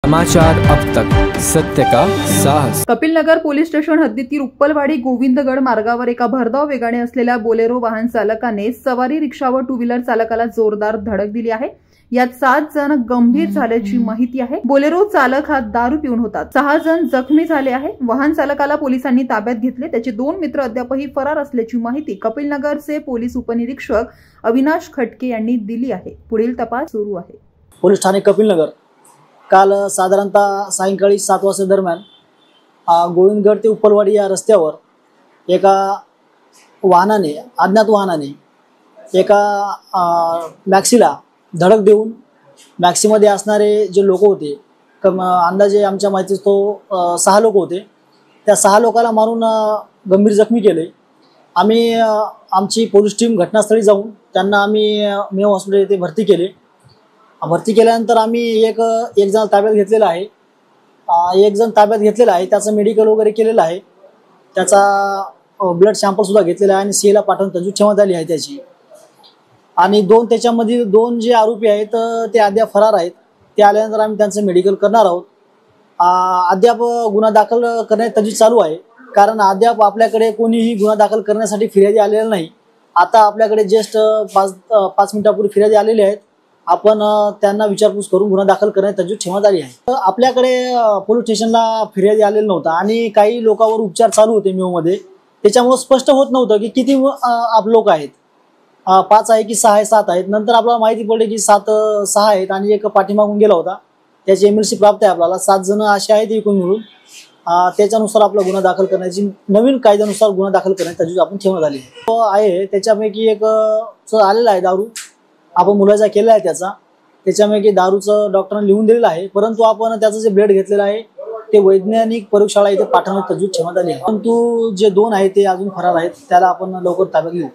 समाचार अब तक, सत्य का साहस। कपिलनगर पोलीस स्टेशन हद्दीतील उप्पलवाडी गोविंदगड मार्गावर एका भरधाव वेगाने असलेल्या बोलेरो वाहन चालकाने सवारी रिक्षावर टू व्हीलर चालकाला जोरदार धडक दिली आहे। यात 7 जण गंभीर झाल्याची माहिती आहे। बोलेरो चालक हा दारू पिऊन होता। 6 जण जखमी झाले आहे। वाहन चालकाला पोलिसांनी ताब्यात घेतले। त्याचे 2 मित्र अद्यापही फरार असल्याची माहिती कपिलनगरचे पोलीस उपनिरीक्षक अविनाश खटके यांनी दिली आहे। पुढील तपास सुरू आहे। पोलीस ठाणे कपिलनगर काल साधारणतः सायंकाळी 7 वाजता दरम्यान गोविंदगड ते उप्पलवाडी या रस्त्यावर एका वाहनाने अज्ञात वाहनाने एका मॅक्सीला धडक देऊन मॅक्सीमध्ये असणारे जे लोक होते अंदाजे आमच्या माहितीत तो 6 लोक होते। त्या 6 लोकांना मारून गंभीर जखमी केले। आम्ही आमची पोलीस टीम घटनास्थळी जाऊन त्यांना आम्ही मेव हॉस्पिटल येथे भरती केले। भरती केल्यानंतर आम्ही एक जण ताब्यात घेतलेला आहे। एक जण ताब्यात घेतलेला आहे, त्याचं मेडिकल वगैरे केलेलं आहे। त्याचा ब्लड सॅम्पल सुद्धा घेतलेला आहे आणि सीएला पाठवून तजवीज ठेवण्यात आली आहे त्याची। आणि त्याच्यामध्ये 2 जे आरोपी आहेत ते अद्याप फरार आहेत। ते आल्यानंतर आम्ही त्यांचं मेडिकल करणार आहोत। अद्याप गुन्हा दाखल करण्याची तजवीज चालू आहे, कारण अद्याप आपल्याकडे कोणीही गुन्हा दाखल करण्यासाठी फिर्यादी आलेला नाही। आता आपल्याकडे जस्ट 5 मिनिटापूर्वी फिर्यादी आलेले आहेत। आपण त्यांना विचारपूस करून गुन्हा दाखल करण्याची तजवीज ठेवण्यात आली आहे। आपल्याकडे पोलीस स्टेशनला फिर्यादी आलेला नव्हता आणि काही लोकांवर उपचार चालू होते मेवमध्ये। त्याच्यामुळे स्पष्ट होत नव्हतं की किती लोक आहेत, 5 आहे की 6 आहे 7 आहेत। नंतर आपल्याला माहिती पडली की 6 आहेत आणि एक पाठीमागून गेला होता। त्याची एमएलसी प्राप्त आहे आपल्याला। 7 जण असे आहेत एकूण मिळून। त्याच्यानुसार आपला गुन्हा दाखल करण्याची नवीन कायद्यानुसार गुन्हा दाखल करण्याची तजवीज आपण ठेवण्यात आली आहे। त्याच्यापैकी एक आलेला आहे दारू, आपण मुलाचा केला आहे त्याच्यापैकी दारूचं डॉक्टरांनी लिहून दिलेलं आहे, परंतु आपण त्याचं जे ब्लड घेतलेलं आहे ते वैज्ञानिक प्रयोगशाळा इथे पाठवण्याची तजवीज ठेवण्यात आली आहे। परंतु जे 2 आहेत ते अजून फरार आहेत, त्याला आपण लवकर ताब्यात घेऊ।